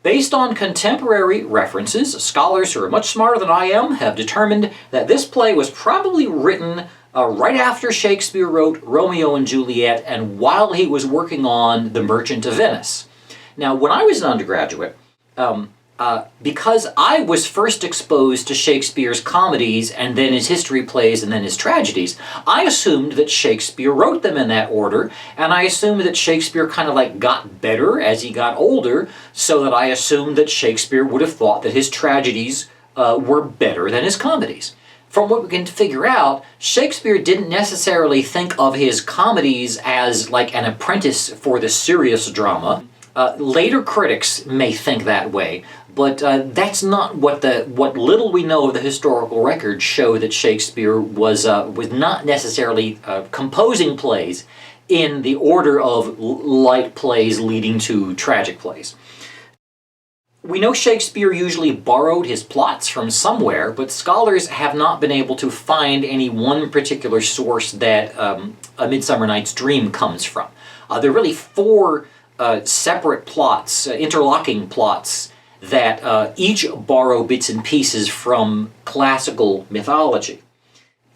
Based on contemporary references, scholars who are much smarter than I am have determined that this play was probably written right after Shakespeare wrote Romeo and Juliet and while he was working on The Merchant of Venice. Now, when I was an undergraduate, because I was first exposed to Shakespeare's comedies and then his history plays and then his tragedies, I assumed that Shakespeare wrote them in that order, and I assumed that Shakespeare kind of like got better as he got older, so that I assumed that Shakespeare would have thought that his tragedies were better than his comedies. From what we can figure out, Shakespeare didn't necessarily think of his comedies as like an apprentice for the serious drama. Later critics may think that way, but that's not what little we know of the historical records show that Shakespeare was not necessarily composing plays in the order of light plays leading to tragic plays. We know Shakespeare usually borrowed his plots from somewhere, but scholars have not been able to find any one particular source that A Midsummer Night's Dream comes from. There are really four separate plots, interlocking plots, that each borrow bits and pieces from classical mythology.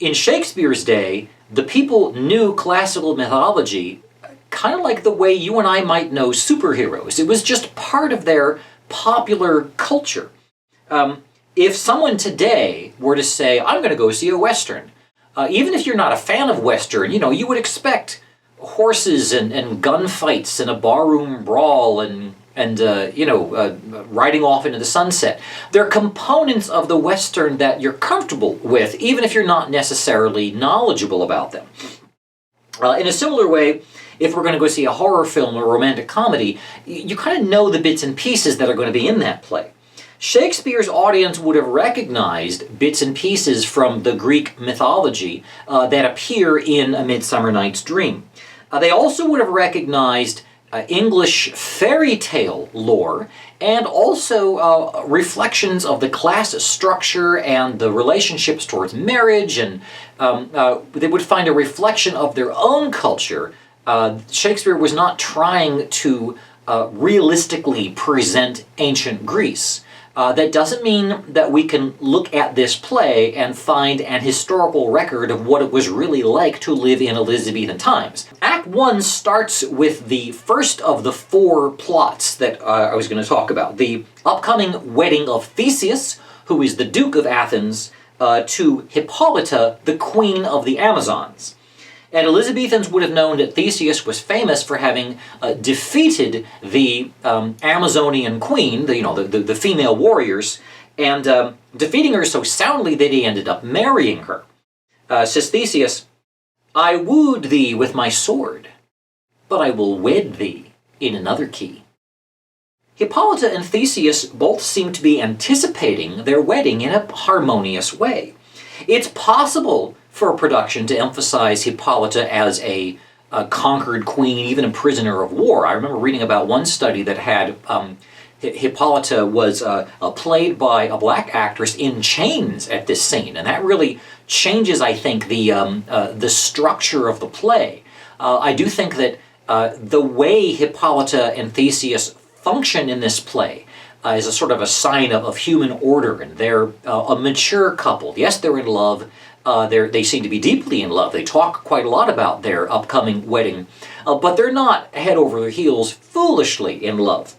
In Shakespeare's day, the people knew classical mythology kind of like the way you and I might know superheroes. It was just part of their popular culture. If someone today were to say, I'm going to go see a Western, even if you're not a fan of Western, you would expect horses and gunfights and a barroom brawl and riding off into the sunset. They're components of the Western that you're comfortable with, even if you're not necessarily knowledgeable about them. In a similar way, if we're going to go see a horror film or a romantic comedy, you kind of know the bits and pieces that are going to be in that play. Shakespeare's audience would have recognized bits and pieces from the Greek mythology that appear in A Midsummer Night's Dream. They also would have recognized English fairy tale lore and also reflections of the class structure and the relationships towards marriage, and they would find a reflection of their own culture. Shakespeare was not trying to realistically present ancient Greece. That doesn't mean that we can look at this play and find an historical record of what it was really like to live in Elizabethan times. Act 1 starts with the first of the four plots that I was going to talk about. The upcoming wedding of Theseus, who is the Duke of Athens, to Hippolyta, the Queen of the Amazons. And Elizabethans would have known that Theseus was famous for having defeated the Amazonian queen, the female warriors, and defeating her so soundly that he ended up marrying her. Says Theseus, I wooed thee with my sword, but I will wed thee in another key. Hippolyta and Theseus both seem to be anticipating their wedding in a harmonious way. It's possible for a production to emphasize Hippolyta as a conquered queen, even a prisoner of war. I remember reading about one study that had Hippolyta was played by a black actress in chains at this scene, and that really changes, I think, the structure of the play. I do think that the way Hippolyta and Theseus function in this play is a sort of a sign of human order, and they're a mature couple. Yes, they're in love. They seem to be deeply in love. They talk quite a lot about their upcoming wedding, but they're not head over their heels foolishly in love.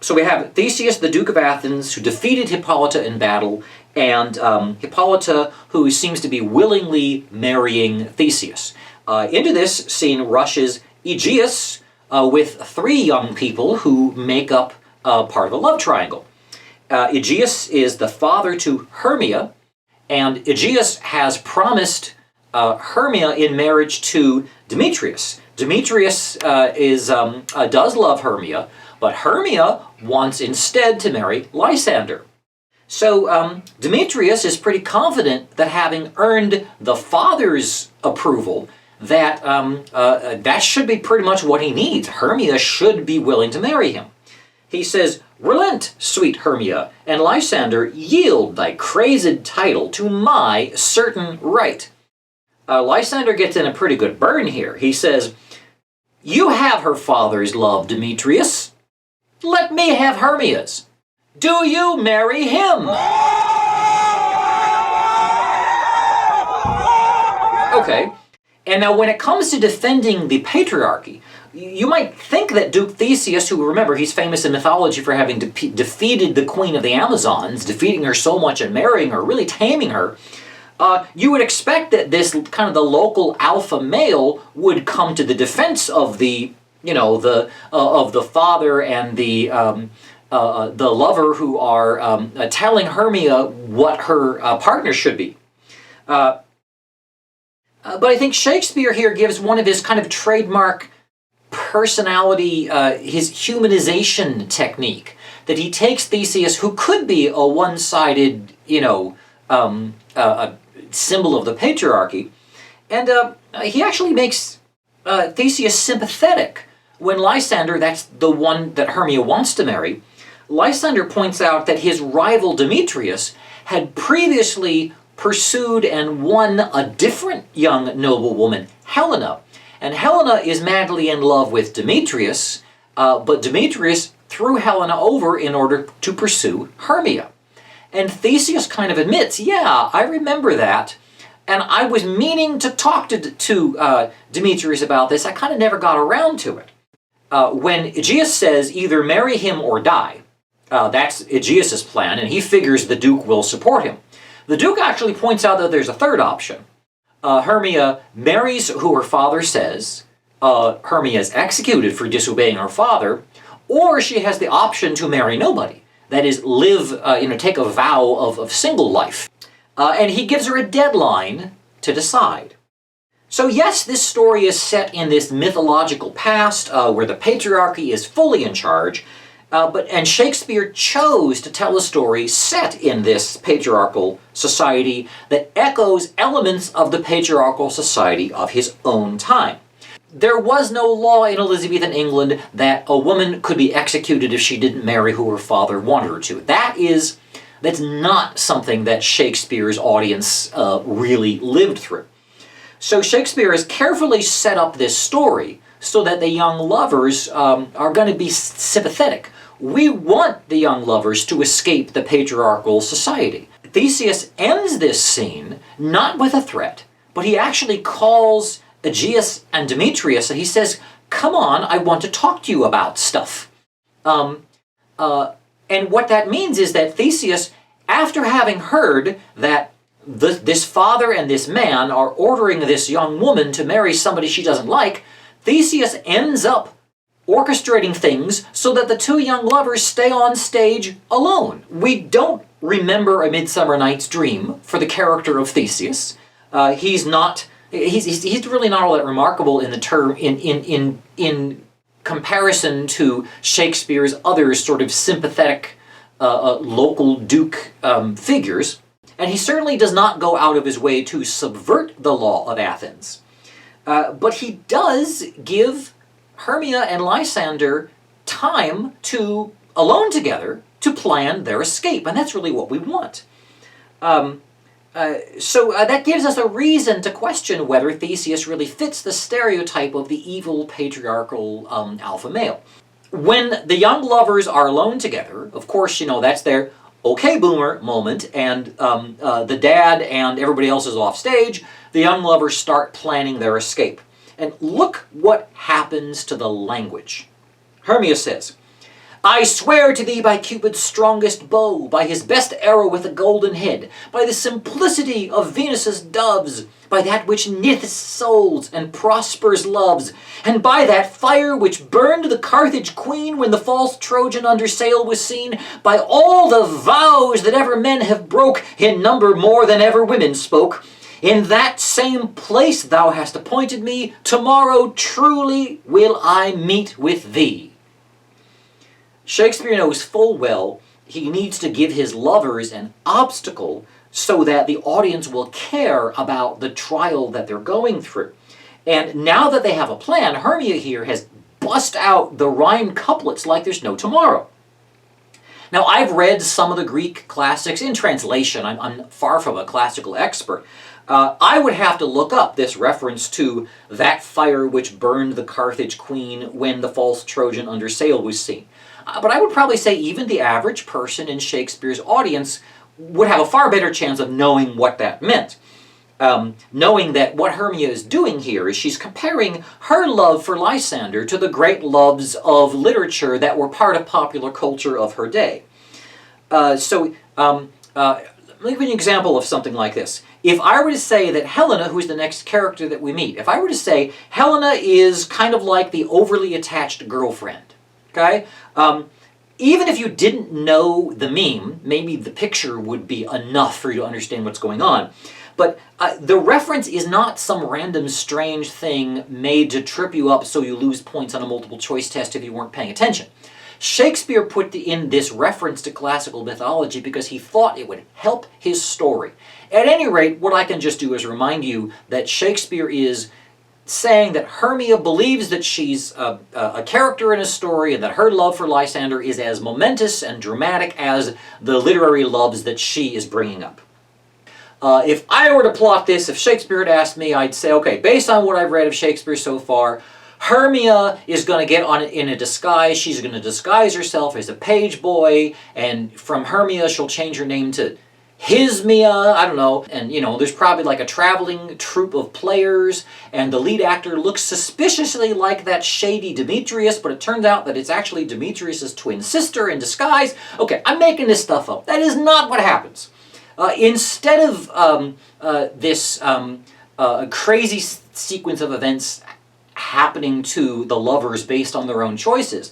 So we have Theseus, the Duke of Athens, who defeated Hippolyta in battle, and Hippolyta, who seems to be willingly marrying Theseus. Into this scene rushes Aegeus with three young people who make up part of the love triangle. Aegeus is the father to Hermia, and Aegeus has promised Hermia in marriage to Demetrius. Demetrius does love Hermia, but Hermia wants instead to marry Lysander. So Demetrius is pretty confident that having earned the father's approval, that that should be pretty much what he needs. Hermia should be willing to marry him. He says, "Relent, sweet Hermia, and Lysander, yield thy crazed title to my certain right." Lysander gets in a pretty good burn here. He says, "You have her father's love, Demetrius. Let me have Hermia's. Do you marry him? Okay. And now when it comes to defending the patriarchy, you might think that Duke Theseus, who, remember, he's famous in mythology for having defeated the queen of the Amazons, defeating her so much and marrying her, really taming her, you would expect that this kind of the local alpha male would come to the defense of the, of the father and the lover who are telling Hermia what her partner should be. But I think Shakespeare here gives one of his kind of trademark personality, his humanization technique, that he takes Theseus, who could be a one-sided, a symbol of the patriarchy, and he actually makes Theseus sympathetic. When Lysander, that's the one that Hermia wants to marry, Lysander points out that his rival Demetrius had previously pursued and won a different young noblewoman, Helena. And Helena is madly in love with Demetrius, but Demetrius threw Helena over in order to pursue Hermia. And Theseus kind of admits, yeah, I remember that, and I was meaning to talk to Demetrius about this. I kind of never got around to it. When Aegeus says either marry him or die, that's Aegeus' plan, and he figures the Duke will support him. The Duke actually points out that there's a third option. Hermia marries who her father says, Hermia is executed for disobeying her father, or she has the option to marry nobody. That is, take a vow of single life. And he gives her a deadline to decide. So yes, this story is set in this mythological past where the patriarchy is fully in charge, and Shakespeare chose to tell a story set in this patriarchal society that echoes elements of the patriarchal society of his own time. There was no law in Elizabethan England that a woman could be executed if she didn't marry who her father wanted her to. That's not something that Shakespeare's audience really lived through. So Shakespeare has carefully set up this story so that the young lovers are going to be sympathetic. We want the young lovers to escape the patriarchal society. Theseus ends this scene not with a threat, but he actually calls Aegeus and Demetrius and he says, come on, I want to talk to you about stuff. And what that means is that Theseus, after having heard that this father and this man are ordering this young woman to marry somebody she doesn't like, Theseus ends up orchestrating things so that the two young lovers stay on stage alone. We don't remember A Midsummer Night's Dream for the character of Theseus. He's really not all that remarkable in comparison to Shakespeare's other sort of sympathetic local duke figures, and he certainly does not go out of his way to subvert the law of Athens. But he does give Hermia and Lysander time to, alone together, to plan their escape, and that's really what we want. So that gives us a reason to question whether Theseus really fits the stereotype of the evil patriarchal alpha male. When the young lovers are alone together, of course, that's their okay boomer moment, and the dad and everybody else is off stage. The young lovers start planning their escape. And look what happens to the language. Hermia says, I swear to thee by Cupid's strongest bow, by his best arrow with a golden head, by the simplicity of Venus's doves, by that which kniteth souls and prospers loves, and by that fire which burned the Carthage queen when the false Trojan under sail was seen, by all the vows that ever men have broke, in number more than ever women spoke. In that same place thou hast appointed me, tomorrow truly will I meet with thee. Shakespeare knows full well he needs to give his lovers an obstacle so that the audience will care about the trial that they're going through. And now that they have a plan, Hermia here has bust out the rhymed couplets like there's no tomorrow. Now, I've read some of the Greek classics in translation. I'm far from a classical expert. I would have to look up this reference to that fire which burned the Carthage queen when the false Trojan under sail was seen. But I would probably say even the average person in Shakespeare's audience would have a far better chance of knowing what that meant. Knowing that what Hermia is doing here is she's comparing her love for Lysander to the great loves of literature that were part of popular culture of her day. Let me give you an example of something like this. If I were to say that Helena, who's the next character that we meet, if I were to say Helena is kind of like the overly attached girlfriend, okay? Even if you didn't know the meme, maybe the picture would be enough for you to understand what's going on. But the reference is not some random strange thing made to trip you up so you lose points on a multiple choice test if you weren't paying attention. Shakespeare put in this reference to classical mythology because he thought it would help his story. At any rate, what I can just do is remind you that Shakespeare is saying that Hermia believes that she's a character in a story and that her love for Lysander is as momentous and dramatic as the literary loves that she is bringing up. If I were to plot this, if Shakespeare had asked me, I'd say, okay, based on what I've read of Shakespeare so far, Hermia is going to get in a disguise. She's going to disguise herself as a page boy, and from Hermia, she'll change her name to Hismia, I don't know. And, there's probably like a traveling troupe of players, and the lead actor looks suspiciously like that shady Demetrius, but it turns out that it's actually Demetrius' twin sister in disguise. Okay, I'm making this stuff up. That is not what happens. Instead of this crazy sequence of events happening to the lovers based on their own choices,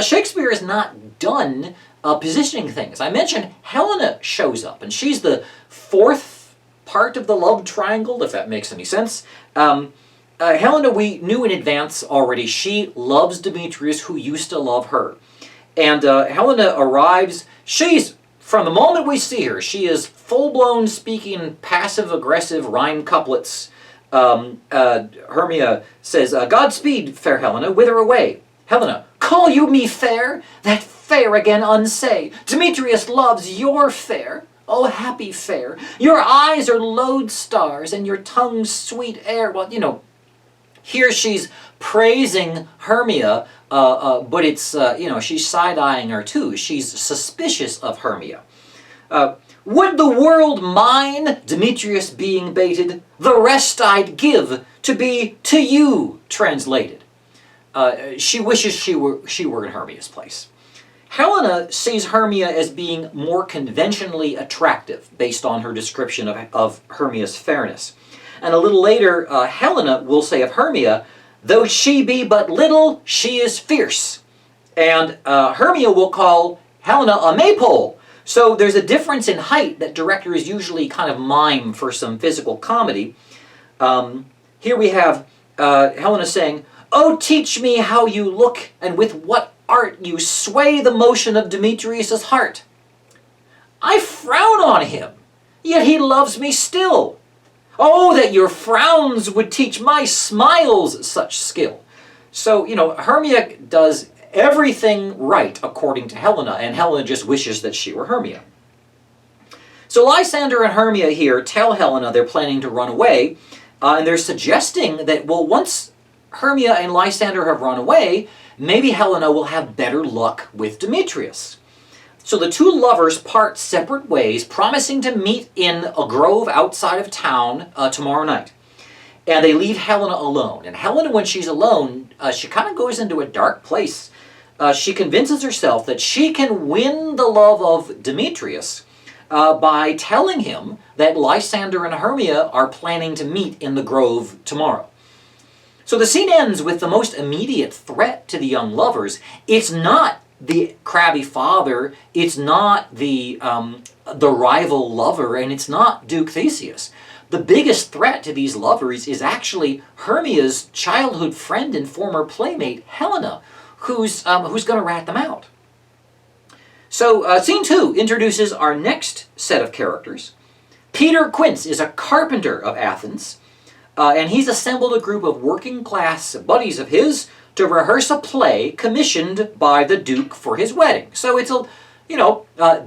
Shakespeare is not done positioning things. I mentioned Helena shows up, and she's the fourth part of the love triangle, if that makes any sense. Helena, we knew in advance already, she loves Demetrius, who used to love her. And Helena arrives, from the moment we see her, she is full-blown speaking passive-aggressive rhyme couplets. Hermia says, "Godspeed, fair Helena, whither away?" Helena, "Call you me fair? That fair again unsay. Demetrius loves your fair. Oh, happy fair. Your eyes are lodestars, and your tongue's sweet air." Well, here she's praising Hermia, but it's, she's side-eyeing her too. She's suspicious of Hermia. "Would the world mine, Demetrius being baited, the rest I'd give to be to you translated." She wishes she were in Hermia's place. Helena sees Hermia as being more conventionally attractive based on her description of Hermia's fairness. And a little later, Helena will say of Hermia, "Though she be but little, she is fierce." And Hermia will call Helena a maypole. So there's a difference in height that directors usually kind of mime for some physical comedy. Here we have Helena saying, "Oh, teach me how you look, and with what art you sway the motion of Demetrius' heart. I frown on him, yet he loves me still. Oh, that your frowns would teach my smiles such skill." So, Hermia does everything right according to Helena, and Helena just wishes that she were Hermia. So Lysander and Hermia here tell Helena they're planning to run away, and they're suggesting that, well, once Hermia and Lysander have run away, maybe Helena will have better luck with Demetrius. So the two lovers part separate ways, promising to meet in a grove outside of town tomorrow night. And they leave Helena alone. And Helena, when she's alone, she kind of goes into a dark place. She convinces herself that she can win the love of Demetrius by telling him that Lysander and Hermia are planning to meet in the grove tomorrow. So the scene ends with the most immediate threat to the young lovers. It's not the crabby father, it's not the rival lover, and it's not Duke Theseus. The biggest threat to these lovers is actually Hermia's childhood friend and former playmate, Helena, who's going to rat them out. So scene 2 introduces our next set of characters. Peter Quince is a carpenter of Athens, and he's assembled a group of working class buddies of his to rehearse a play commissioned by the Duke for his wedding. So it's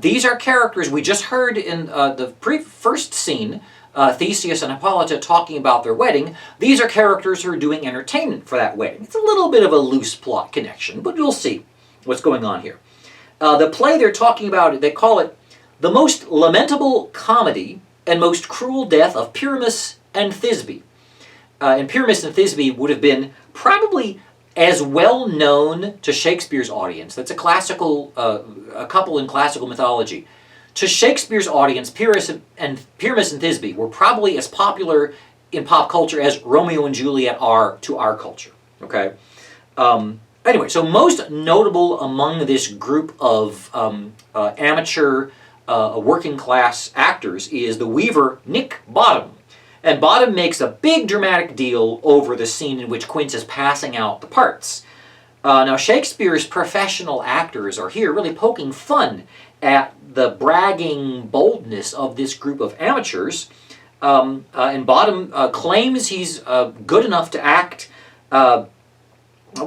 these are characters we just heard in the first scene, Theseus and Hippolyta talking about their wedding. These are characters who are doing entertainment for that wedding. It's a little bit of a loose plot connection, but you'll see what's going on here. The play they're talking about, they call it The Most Lamentable Comedy and Most Cruel Death of Pyramus and Thisbe. And Pyramus and Thisbe would have been probably as well known to Shakespeare's audience. That's a classical, a couple in classical mythology. To Shakespeare's audience, Pyramus and Thisbe were probably as popular in pop culture as Romeo and Juliet are to our culture. Okay. Anyway, so most notable among this group of amateur working class actors is the weaver Nick Bottom. And Bottom makes a big dramatic deal over the scene in which Quince is passing out the parts. Now, Shakespeare's professional actors are here really poking fun at the bragging boldness of this group of amateurs. And Bottom claims he's good enough to act.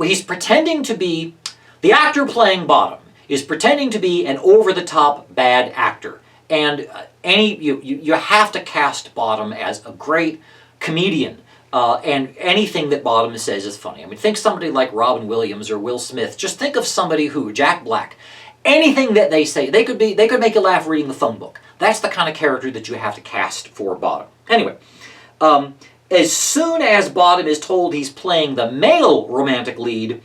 He's pretending to be, the actor playing Bottom is pretending to be an over-the-top bad actor. And you have to cast Bottom as a great comedian, and anything that Bottom says is funny. I mean, think somebody like Robin Williams or Will Smith. Just think of somebody who, Jack Black, anything that they say, they could make you laugh reading the phone book. That's the kind of character that you have to cast for Bottom. Anyway, as soon as Bottom is told he's playing the male romantic lead,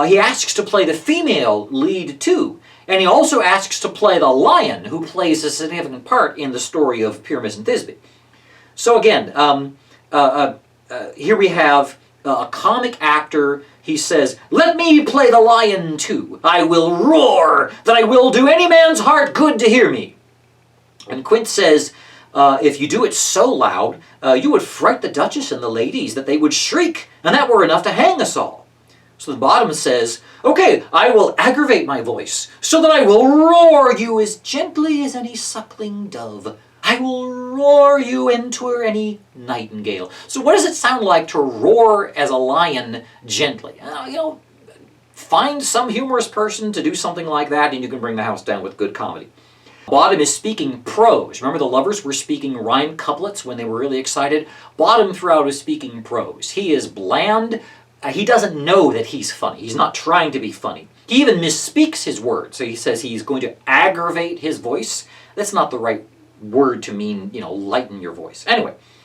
he asks to play the female lead too. And he also asks to play the lion, who plays a significant part in the story of Pyramus and Thisbe. So again, here we have a comic actor. He says, "Let me play the lion too. I will roar, that I will do any man's heart good to hear me." And Quince says, if you do it so loud, you would fright the Duchess and the ladies, that they would shriek, and that were enough to hang us all. So the Bottom says, "Okay, I will aggravate my voice, so that I will roar you as gently as any suckling dove. I will roar you into any nightingale." So what does it sound like to roar as a lion gently? Find some humorous person to do something like that, and you can bring the house down with good comedy. Bottom is speaking prose. Remember, the lovers were speaking rhyme couplets when they were really excited? Bottom throughout is speaking prose. He is bland. He doesn't know that he's funny. He's not trying to be funny. He even misspeaks his words. So he says he's going to aggravate his voice. That's not the right word to mean, lighten your voice. Anyway,